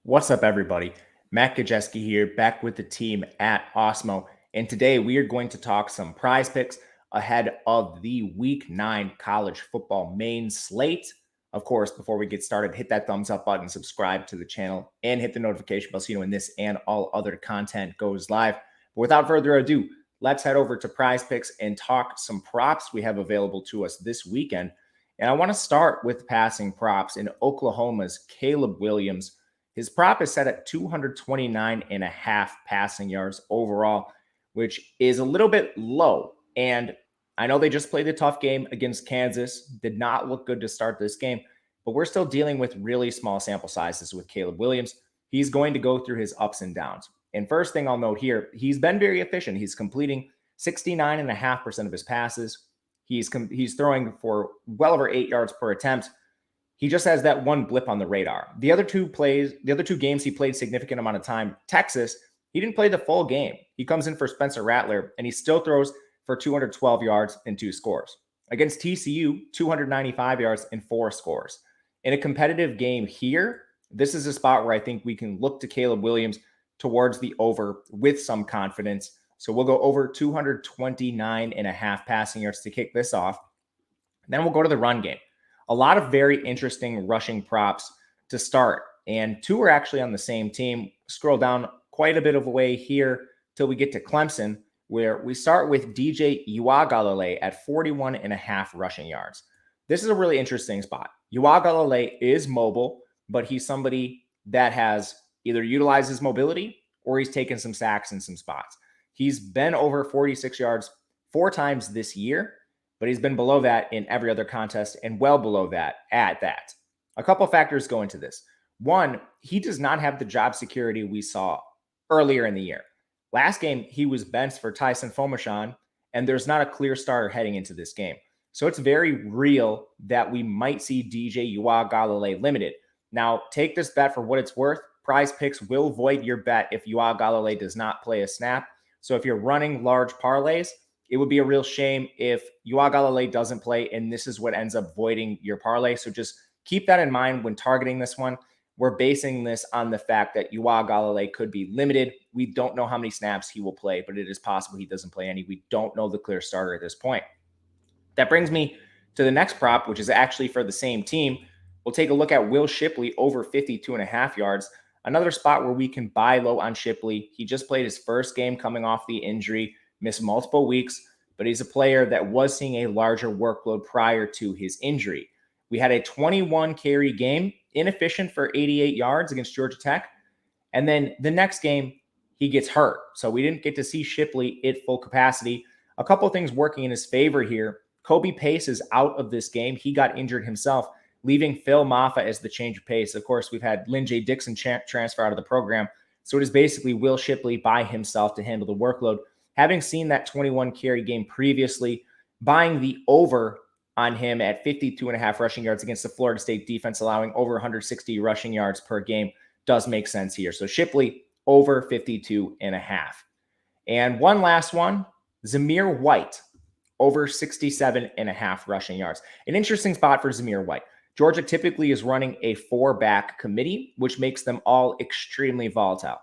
What's up, everybody? Matt Gajewski here, back with the team at Awesemo. And today we are going to talk some prize picks ahead of the Week 9 college football main slate. Of course, before we get started, hit that thumbs up button, subscribe to the channel, and hit the notification bell so you know when this and all other content goes live. But without further ado, let's head over to prize picks and talk some props we have available to us this weekend. And I want to start with passing props in Oklahoma's Caleb Williams. His prop is set at 229.5 passing yards overall, which is a little bit low. And I know they just played a tough game against Kansas, did not look good to start this game, but we're still dealing with really small sample sizes with Caleb Williams. He's going to go through his ups and downs. And first thing I'll note here, he's been very efficient. He's completing 69.5% of his passes. He's throwing for well over 8 yards per attempt. He just has that one blip on the radar. The other two games he played significant amount of time. Texas, he didn't play the full game. He comes in for Spencer Rattler, and he still throws for 212 yards and 2 scores. Against TCU, 295 yards and 4 scores. In a competitive game here, this is a spot where I think we can look to Caleb Williams towards the over with some confidence. So we'll go over 229.5 passing yards to kick this off. Then we'll go to the run game. A lot of very interesting rushing props to start, and two are actually on the same team. Scroll down quite a bit of a way here till we get to Clemson, where we start with DJ Uiagalelei at 41.5 rushing yards. This is a really interesting spot. Uiagalelei is mobile, but he's somebody that has either utilized his mobility or he's taken some sacks in some spots. He's been over 46 yards 4 times this year, but he's been below that in every other contest and well below that at that. A couple factors go into this. One, he does not have the job security we saw earlier in the year. Last game, he was benched for Tyson Fomashon, and there's not a clear starter heading into this game. So it's very real that we might see DJ Uiagalelei limited. Now, take this bet for what it's worth. PrizePicks will void your bet if Uiagalelei does not play a snap. So if you're running large parlays, it would be a real shame if Uiagalelei doesn't play and this is what ends up voiding your parlay. So just keep that in mind when targeting this one. We're basing this on the fact that Uiagalelei could be limited. We don't know how many snaps he will play, but it is possible he doesn't play any. We don't know the clear starter at this point. That brings me to the next prop, which is actually for the same team. We'll take a look at Will Shipley over 52.5 yards. Another spot where we can buy low on Shipley. He just played his first game coming off the injury, missed multiple weeks, but he's a player that was seeing a larger workload prior to his injury. We had a 21 carry game, inefficient for 88 yards against Georgia Tech. And then the next game, he gets hurt. So we didn't get to see Shipley at full capacity. A couple of things working in his favor here. Kobe Pace is out of this game. He got injured himself, leaving Phil Maffa as the change of pace. Of course, we've had Lynn J. Dixon transfer out of the program. So it is basically Will Shipley by himself to handle the workload. Having seen that 21 carry game previously, buying the over on him at 52.5 rushing yards against the Florida State defense, allowing over 160 rushing yards per game does make sense here. So Shipley over 52.5. And one last one, Zamir White over 67.5 rushing yards. An interesting spot for Zamir White. Georgia typically is running a 4-back committee, which makes them all extremely volatile.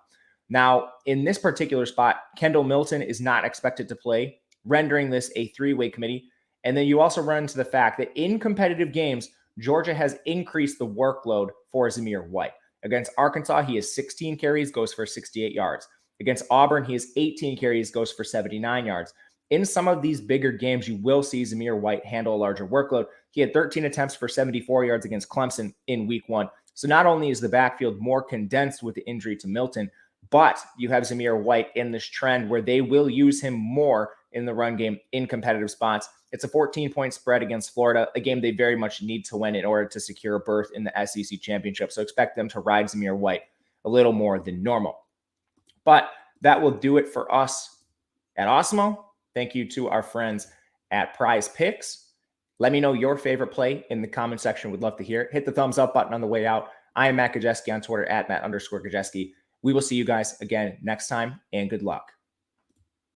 Now, in this particular spot, Kendall Milton is not expected to play, rendering this a 3-way committee. And then you also run into the fact that in competitive games, Georgia has increased the workload for Zamir White. Against Arkansas, he has 16 carries, goes for 68 yards. Against Auburn, he has 18 carries, goes for 79 yards. In some of these bigger games, you will see Zamir White handle a larger workload. He had 13 attempts for 74 yards against Clemson in week 1. So not only is the backfield more condensed with the injury to Milton, but you have Zamir White in this trend where they will use him more in the run game in competitive spots. It's a 14-point spread against Florida, a game they very much need to win in order to secure a berth in the SEC championship. So expect them to ride Zamir White a little more than normal. But that will do it for us at Awesemo. Thank you to our friends at PrizePicks. Let me know your favorite play in the comment section. We'd love to hear it. Hit the thumbs up button on the way out. I am Matt Gajewski on Twitter at Matt_Gajewski. We will see you guys again next time, and good luck.